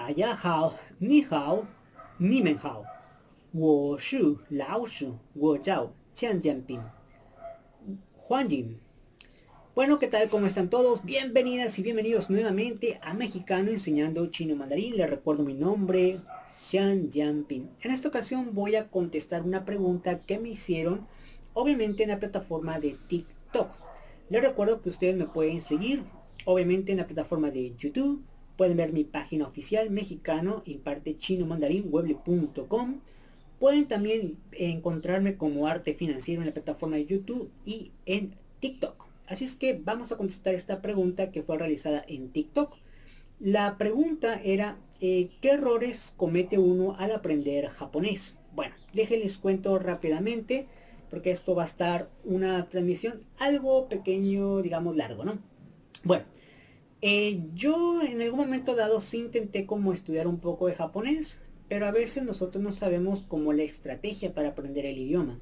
大家好，你好，你们好，我是老鼠，我叫江江斌，欢迎。Bueno, ¿qué tal? ¿Cómo están todos? Bienvenidas y bienvenidos nuevamente a Mexicano Enseñando Chino Mandarín. Les recuerdo mi nombre, Xian Jianping. En esta ocasión voy a contestar una pregunta que me hicieron, obviamente en la plataforma de TikTok. Les recuerdo que ustedes me pueden seguir, obviamente en la plataforma de YouTube. Pueden ver mi página oficial mexicano, imparte chino mandarín, weble.com. Pueden también encontrarme como Arte Financiero en la plataforma de YouTube y en TikTok. Así es que vamos a contestar esta pregunta que fue realizada en TikTok. La pregunta era, ¿qué errores comete uno al aprender japonés? Bueno, déjenles cuento rápidamente, porque esto va a estar una transmisión algo pequeño, digamos largo, ¿no? Bueno, yo en algún momento dado sí intenté como estudiar un poco de japonés, pero a veces nosotros no sabemos como la estrategia para aprender el idioma.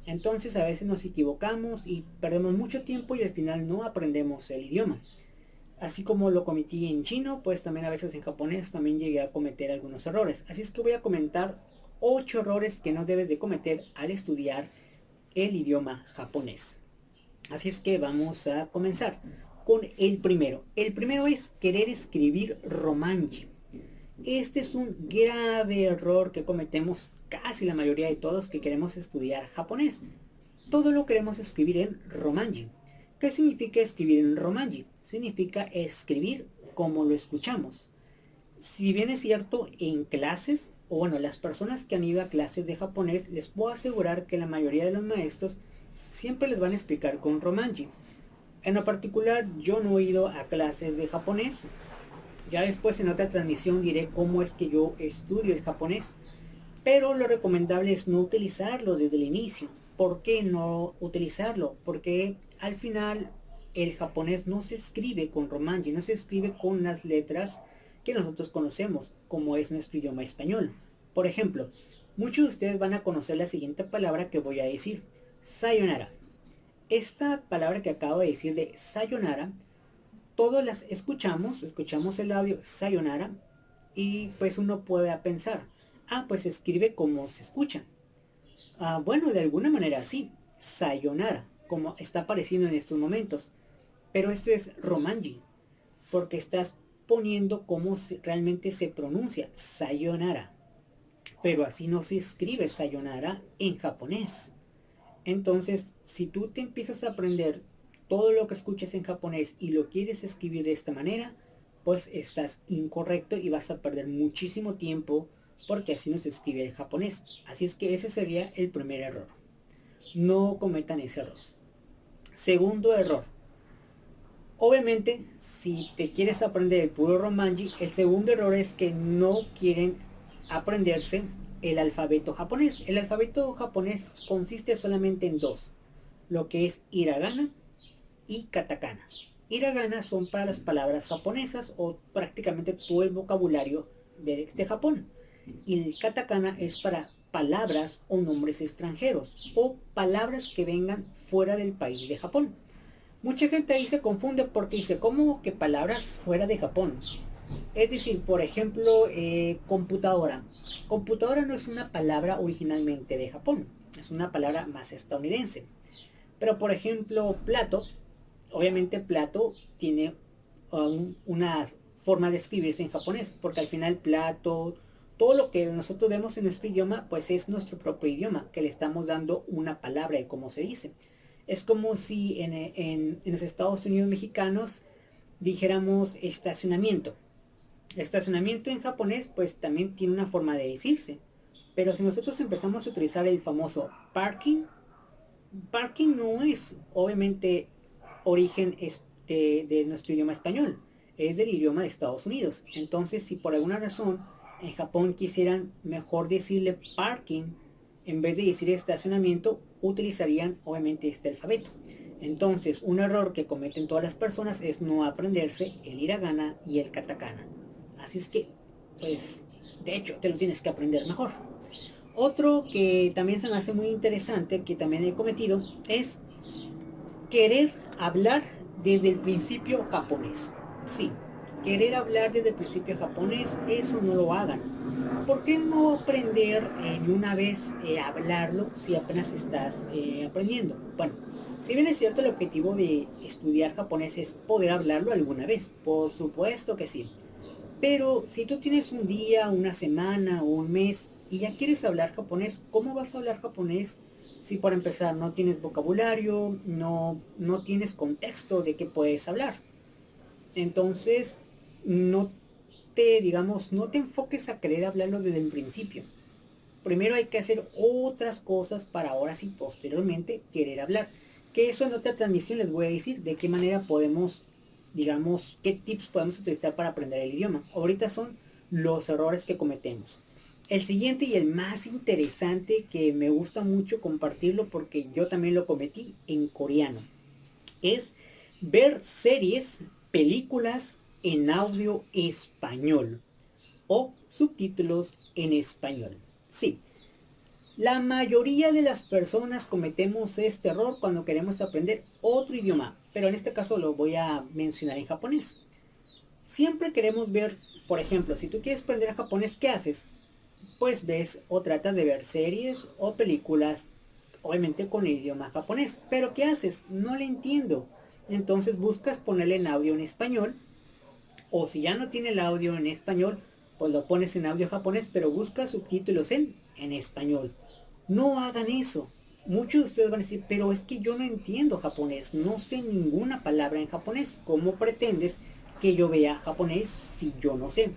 Entonces a veces nos equivocamos y perdemos mucho tiempo y al final no aprendemos el idioma. Así como lo cometí en chino, pues también a veces en japonés también llegué a cometer algunos errores. Así es que voy a comentar 8 errores que no debes de cometer al estudiar el idioma japonés. Así es que vamos a comenzar con el primero. El primero es querer escribir romanji. Este es un grave error que cometemos casi la mayoría de todos que queremos estudiar japonés. Todo lo queremos escribir en romanji. ¿Qué significa escribir en romanji? Significa escribir como lo escuchamos. Si bien es cierto, en clases, o bueno, las personas que han ido a clases de japonés, les puedo asegurar que la mayoría de los maestros siempre les van a explicar con romanji. En lo particular, yo no he ido a clases de japonés. Ya después en otra transmisión diré cómo es que yo estudio el japonés. Pero lo recomendable es no utilizarlo desde el inicio. ¿Por qué no utilizarlo? Porque al final el japonés no se escribe con romanji, no se escribe con las letras que nosotros conocemos, como es nuestro idioma español. Por ejemplo, muchos de ustedes van a conocer la siguiente palabra que voy a decir: sayonara. Esta palabra que acabo de decir de sayonara, todas las escuchamos el audio sayonara y pues uno puede pensar, pues se escribe como se escucha. Bueno, de alguna manera sí, sayonara, como está apareciendo en estos momentos. Pero esto es romanji, porque estás poniendo cómo realmente se pronuncia sayonara. Pero así no se escribe sayonara en japonés. Entonces, si tú te empiezas a aprender todo lo que escuchas en japonés y lo quieres escribir de esta manera, pues estás incorrecto y vas a perder muchísimo tiempo, porque así no se escribe el japonés. Así es que ese sería el primer error. No cometan ese error. Segundo error. Obviamente, si te quieres aprender el puro romanji, el segundo error es que no quieren aprenderse el alfabeto japonés. El alfabeto japonés consiste solamente en dos, lo que es hiragana y katakana. Hiragana son para las palabras japonesas o prácticamente todo el vocabulario de Japón. Y el katakana es para palabras o nombres extranjeros o palabras que vengan fuera del país de Japón. Mucha gente ahí se confunde porque dice, ¿cómo que palabras fuera de Japón? Es decir, por ejemplo, computadora. Computadora no es una palabra originalmente de Japón, es una palabra más estadounidense. Pero por ejemplo, plato, obviamente plato tiene una forma de escribirse en japonés, porque al final plato, todo lo que nosotros vemos en nuestro idioma, pues es nuestro propio idioma, que le estamos dando una palabra de cómo se dice. Es como si en los Estados Unidos mexicanos dijéramos estacionamiento. Estacionamiento en japonés pues también tiene una forma de decirse. Pero si nosotros empezamos a utilizar el famoso parking, parking no es obviamente origen de nuestro idioma español, es del idioma de Estados Unidos. Entonces, si por alguna razón en Japón quisieran mejor decirle parking en vez de decir estacionamiento, utilizarían obviamente este alfabeto. Entonces, un error que cometen todas las personas es no aprenderse el hiragana y el katakana. Así es que, pues, de hecho, te lo tienes que aprender mejor. Otro que también se me hace muy interesante, que también he cometido, es querer hablar desde el principio japonés. Sí, querer hablar desde el principio japonés, eso no lo hagan. ¿Por qué no aprender de una vez hablarlo si apenas estás aprendiendo? Bueno, si bien es cierto el objetivo de estudiar japonés es poder hablarlo alguna vez, por supuesto que sí. Pero si tú tienes un día, una semana o un mes y ya quieres hablar japonés, ¿cómo vas a hablar japonés si para empezar no tienes vocabulario, no tienes contexto de qué puedes hablar? Entonces, no no te enfoques a querer hablarlo desde el principio. Primero hay que hacer otras cosas para ahora sí posteriormente querer hablar. Que eso en otra transmisión les voy a decir de qué manera podemos, digamos, qué tips podemos utilizar para aprender el idioma. Ahorita son los errores que cometemos. El siguiente y el más interesante que me gusta mucho compartirlo porque yo también lo cometí en coreano es ver series, películas en audio español o subtítulos en español. Sí, la mayoría de las personas cometemos este error cuando queremos aprender otro idioma, pero en este caso lo voy a mencionar en japonés. Siempre queremos ver, por ejemplo, si tú quieres aprender japonés, ¿qué haces? Pues ves o tratas de ver series o películas, obviamente con el idioma japonés. Pero ¿qué haces? No le entiendo. Entonces buscas ponerle en audio en español, o si ya no tiene el audio en español, pues lo pones en audio japonés, pero busca subtítulos en español. No hagan eso. Muchos de ustedes van a decir, pero es que yo no entiendo japonés, no sé ninguna palabra en japonés. ¿Cómo pretendes que yo vea japonés si yo no sé?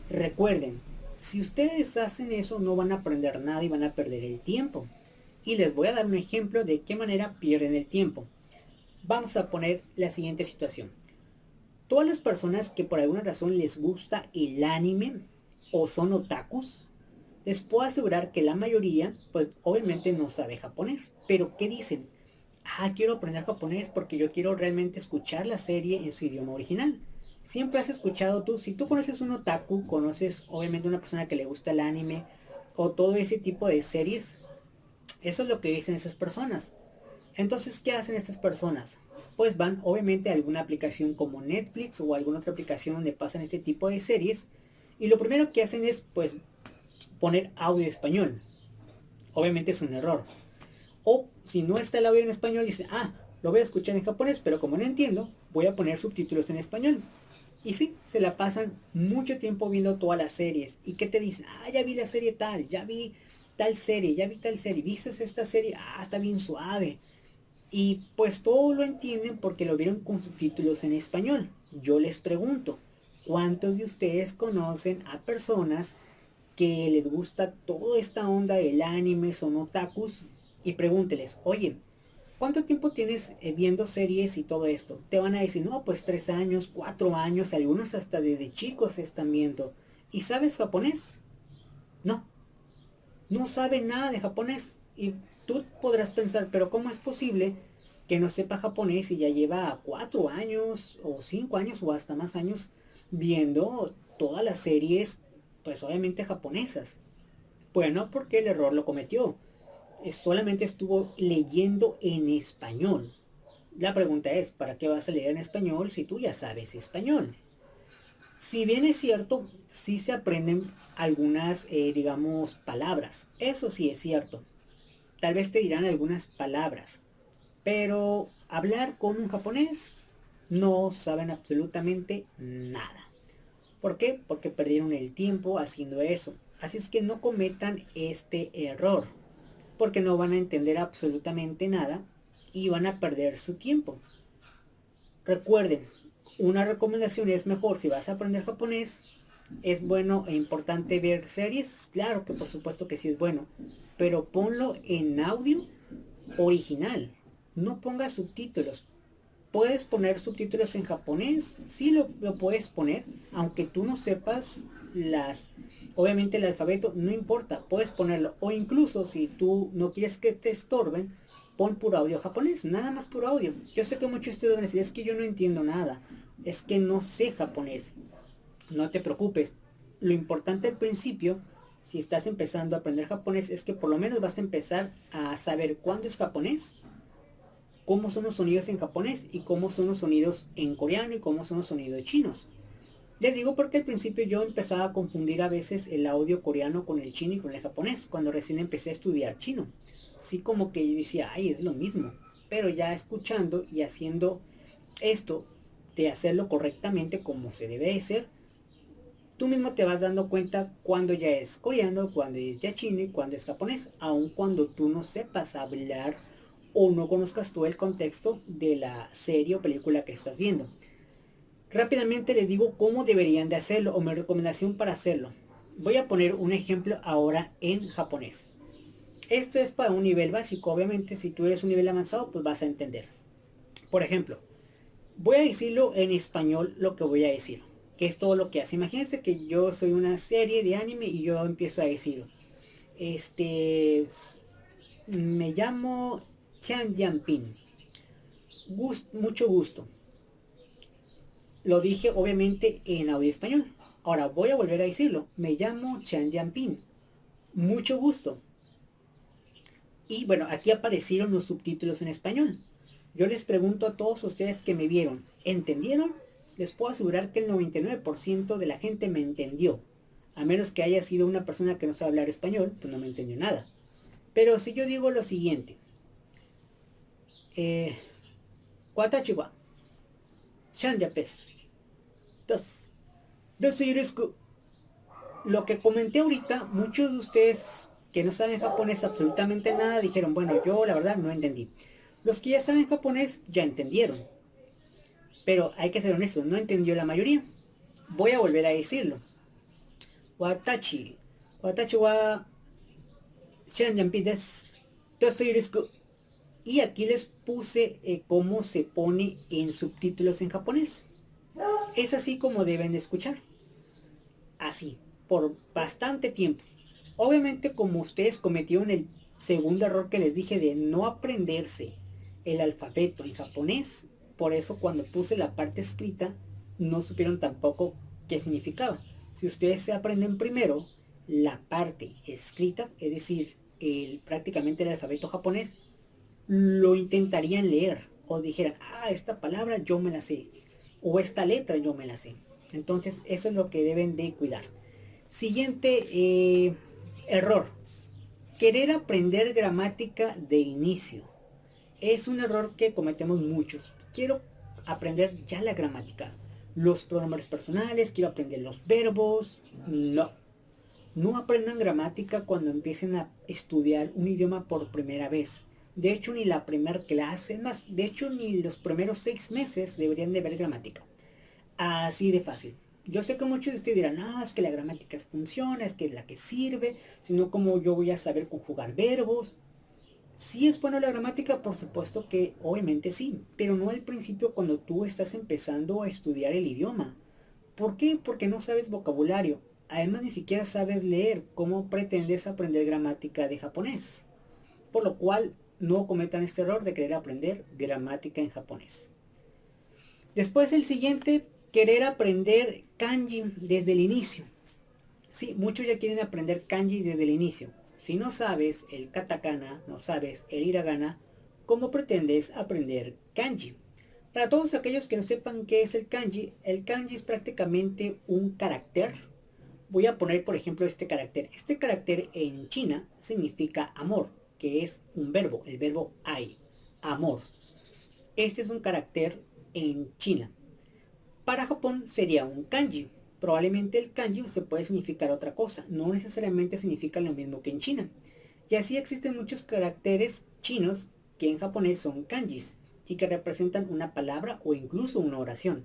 Recuerden, si ustedes hacen eso no van a aprender nada y van a perder el tiempo. Y les voy a dar un ejemplo de qué manera pierden el tiempo. Vamos a poner la siguiente situación. Todas las personas que por alguna razón les gusta el anime o son otakus, les puedo asegurar que la mayoría, pues obviamente no sabe japonés. Pero ¿qué dicen? Ah, quiero aprender japonés porque yo quiero realmente escuchar la serie en su idioma original. Siempre has escuchado tú, si tú conoces un otaku, conoces obviamente una persona que le gusta el anime o todo ese tipo de series, eso es lo que dicen esas personas. Entonces, ¿qué hacen estas personas? Pues van obviamente a alguna aplicación como Netflix o alguna otra aplicación donde pasan este tipo de series y lo primero que hacen es pues poner audio español. Obviamente es un error. O si no está el audio en español, dice, ah, lo voy a escuchar en japonés, pero como no entiendo, voy a poner subtítulos en español. Y sí, se la pasan mucho tiempo viendo todas las series. ¿Y qué te dicen? Ah, ya vi la serie tal, ya vi tal serie, ya vi tal serie. ¿Viste esta serie? Ah, está bien suave. Y pues todo lo entienden porque lo vieron con subtítulos en español. Yo les pregunto, ¿cuántos de ustedes conocen a personas que les gusta toda esta onda del anime, son otakus? Y pregúnteles, oye, ¿cuánto tiempo tienes viendo series y todo esto? Te van a decir, no, pues 3 años, 4 años, algunos hasta desde chicos se están viendo. ¿Y sabes japonés? No, no saben nada de japonés. Y tú podrás pensar, pero ¿cómo es posible que no sepa japonés y ya lleva 4 años o 5 años o hasta más años viendo todas las series, pues obviamente japonesas? Bueno, porque el error lo cometió. Solamente estuvo leyendo en español. La pregunta es, ¿para qué vas a leer en español si tú ya sabes español? Si bien es cierto, sí se aprenden algunas, digamos, palabras. Eso sí es cierto. Tal vez te dirán algunas palabras. Pero hablar con un japonés no saben absolutamente nada. ¿Por qué? Porque perdieron el tiempo haciendo eso. Así es que no cometan este error. Porque no van a entender absolutamente nada y van a perder su tiempo. Recuerden, una recomendación es mejor si vas a aprender japonés, es bueno e importante ver series, claro que por supuesto que sí es bueno, pero ponlo en audio original, no pongas subtítulos. Puedes poner subtítulos en japonés, sí lo puedes poner, aunque tú no sepas obviamente el alfabeto, no importa, puedes ponerlo. O incluso si tú no quieres que te estorben, pon puro audio japonés, nada más puro audio. Yo sé que muchos de ustedes van a decir, es que yo no entiendo nada, es que no sé japonés. No te preocupes, lo importante al principio, si estás empezando a aprender japonés, es que por lo menos vas a empezar a saber cuándo es japonés, cómo son los sonidos en japonés y cómo son los sonidos en coreano y cómo son los sonidos chinos. Les digo porque al principio yo empezaba a confundir a veces el audio coreano con el chino y con el japonés, cuando recién empecé a estudiar chino. Sí, como que yo decía, ay, es lo mismo. Pero ya escuchando y haciendo esto, de hacerlo correctamente como se debe de ser, tú mismo te vas dando cuenta cuando ya es coreano, cuando es ya chino y cuando es japonés, aun cuando tú no sepas hablar o no conozcas todo el contexto de la serie o película que estás viendo. Rápidamente les digo cómo deberían de hacerlo o mi recomendación para hacerlo. Voy a poner un ejemplo ahora en japonés. Esto es para un nivel básico, obviamente si tú eres un nivel avanzado pues vas a entender. Por ejemplo, voy a decirlo en español lo que voy a decir, que es todo lo que hace. Imagínense que yo soy una serie de anime y yo empiezo a decir, me llamo Chan Yampin, mucho gusto. Lo dije obviamente en audio español. Ahora voy a volver a decirlo. Me llamo Chan Yampin. Mucho gusto. Y bueno, aquí aparecieron los subtítulos en español. Yo les pregunto a todos ustedes que me vieron, ¿entendieron? Les puedo asegurar que el 99% de la gente me entendió. A menos que haya sido una persona que no sabe hablar español, pues no me entendió nada. Pero si yo digo lo siguiente, Watashi wa Shan Yapes. Lo que comenté ahorita, muchos de ustedes que no saben japonés absolutamente nada dijeron, bueno, yo la verdad no entendí. Los que ya saben japonés ya entendieron. Pero hay que ser honestos, no entendió la mayoría. Voy a volver a decirlo. Watashi. Watashi wa Shanjanpi desu. Y aquí les puse cómo se pone en subtítulos en japonés. Es así como deben de escuchar. Así, por bastante tiempo. Obviamente como ustedes cometieron el segundo error que les dije de no aprenderse el alfabeto en japonés, por eso cuando puse la parte escrita no supieron tampoco qué significaba. Si ustedes se aprenden primero la parte escrita, es decir, prácticamente el alfabeto japonés, lo intentarían leer o dijeran, ah, esta palabra yo me la sé o esta letra yo me la sé. Entonces eso es lo que deben de cuidar. Siguiente error. Querer aprender gramática de inicio. Es un error que cometemos muchos. Quiero aprender ya la gramática. Los pronombres personales, quiero aprender los verbos. No. No aprendan gramática cuando empiecen a estudiar un idioma por primera vez. De hecho, ni la primera clase, más, de hecho, ni los primeros 6 meses deberían de ver gramática. Así de fácil. Yo sé que muchos de ustedes dirán, no, es que la gramática funciona, es que es la que sirve, sino como yo voy a saber conjugar verbos. Si es buena la gramática, por supuesto que obviamente sí, pero no al principio cuando tú estás empezando a estudiar el idioma. ¿Por qué? Porque no sabes vocabulario. Además ni siquiera sabes leer. ¿Cómo pretendes aprender gramática de japonés? Por lo cual no cometan este error de querer aprender gramática en japonés. Después el siguiente, querer aprender kanji desde el inicio. Sí, muchos ya quieren aprender kanji desde el inicio. Si no sabes el katakana, no sabes el hiragana, ¿cómo pretendes aprender kanji? Para todos aquellos que no sepan qué es el kanji es prácticamente un carácter. Voy a poner por ejemplo este carácter. Este carácter en China significa amor, que es un verbo, el verbo ai, amor. Este es un carácter en China. Para Japón sería un kanji. Probablemente el kanji se puede significar otra cosa, no necesariamente significa lo mismo que en China. Y así existen muchos caracteres chinos que en japonés son kanjis y que representan una palabra o incluso una oración.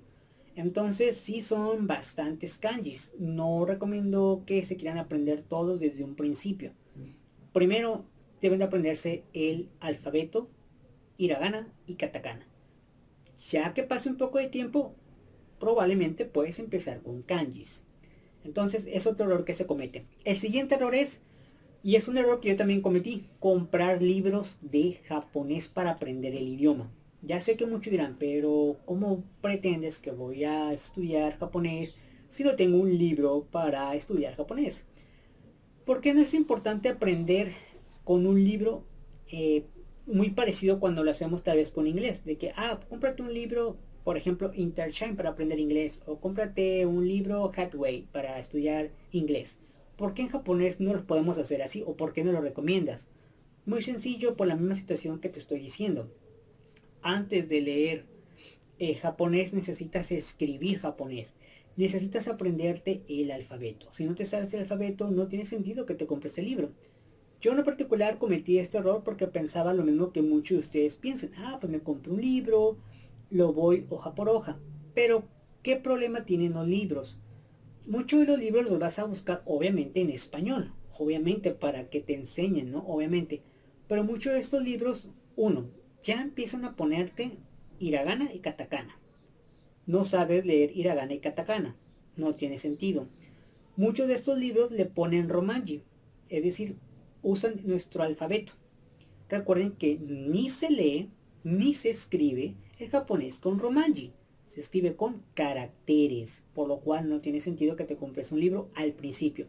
Entonces sí son bastantes kanjis. No recomiendo que se quieran aprender todos desde un principio. Primero deben de aprenderse el alfabeto, hiragana y katakana. Ya que pase un poco de tiempo, probablemente puedes empezar con kanjis. Entonces es otro error que se comete. El siguiente error es, y es un error que yo también cometí, comprar libros de japonés para aprender el idioma. Ya sé que muchos dirán, pero ¿cómo pretendes que voy a estudiar japonés si no tengo un libro para estudiar japonés? ¿Por qué no es importante aprender con un libro muy parecido cuando lo hacemos tal vez con inglés? De que, cómprate un libro por ejemplo, Intershine para aprender inglés, o cómprate un libro Hathaway para estudiar inglés. ¿Por qué en japonés no lo podemos hacer así o por qué no lo recomiendas? Muy sencillo, por la misma situación que te estoy diciendo. Antes de leer japonés necesitas escribir japonés. Necesitas aprenderte el alfabeto. Si no te sabes el alfabeto, no tiene sentido que te compres el libro. Yo en lo particular cometí este error porque pensaba lo mismo que muchos de ustedes piensan. Ah, pues me compro un libro, lo voy hoja por hoja. Pero, ¿qué problema tienen los libros? Muchos de los libros los vas a buscar obviamente en español. Obviamente para que te enseñen, ¿no? Obviamente. Pero muchos de estos libros, uno, ya empiezan a ponerte hiragana y katakana. No sabes leer hiragana y katakana. No tiene sentido. Muchos de estos libros le ponen romanji. Es decir, usan nuestro alfabeto. Recuerden que ni se lee ni se escribe el japonés con romanji. Se escribe con caracteres, por lo cual no tiene sentido que te compres un libro al principio.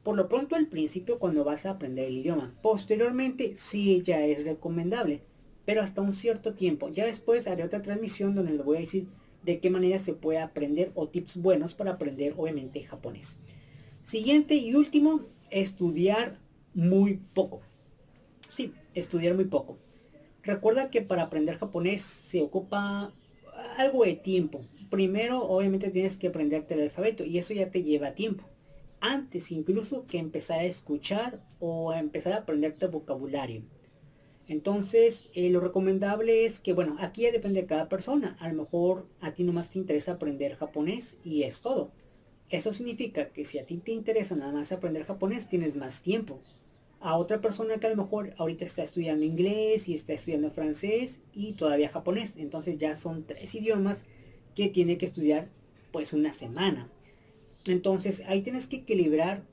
Por lo pronto al principio cuando vas a aprender el idioma. Posteriormente sí ya es recomendable, pero hasta un cierto tiempo. Ya después haré otra transmisión donde les voy a decir de qué manera se puede aprender o tips buenos para aprender obviamente japonés. Siguiente y último, estudiar muy poco. Sí, estudiar muy poco. Recuerda que para aprender japonés se ocupa algo de tiempo. Primero, obviamente tienes que aprenderte el alfabeto y eso ya te lleva tiempo. Antes incluso que empezar a escuchar o a empezar a aprenderte vocabulario. Entonces, lo recomendable es que, bueno, aquí ya depende de cada persona. A lo mejor a ti nomás te interesa aprender japonés y es todo. Eso significa que si a ti te interesa nada más aprender japonés, tienes más tiempo. A otra persona que a lo mejor ahorita está estudiando inglés y está estudiando francés y todavía japonés. Entonces ya son 3 idiomas que tiene que estudiar pues una semana. Entonces ahí tienes que equilibrar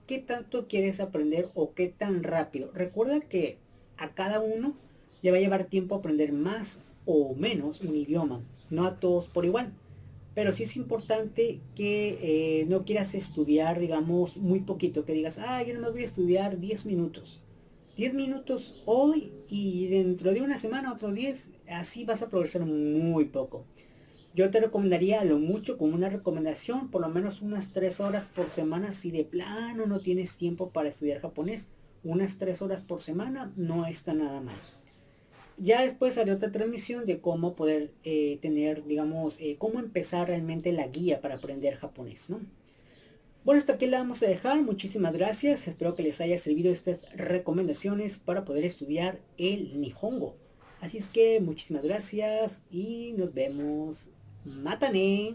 qué tanto quieres aprender o qué tan rápido. Recuerda que a cada uno le va a llevar tiempo aprender más o menos un idioma. No a todos por igual. Pero sí es importante que no quieras estudiar, digamos, muy poquito. Que digas, ah, yo no voy a estudiar 10 minutos. 10 minutos hoy y dentro de una semana otros 10. Así vas a progresar muy poco. Yo te recomendaría a lo mucho como una recomendación, por lo menos unas 3 horas por semana. Si de plano no tienes tiempo para estudiar japonés, unas 3 horas por semana no está nada mal. Ya después haré otra transmisión de cómo poder tener, digamos, cómo empezar realmente la guía para aprender japonés, ¿no? Bueno, hasta aquí la vamos a dejar. Muchísimas gracias. Espero que les haya servido estas recomendaciones para poder estudiar el Nihongo. Así es que muchísimas gracias y nos vemos. Matane.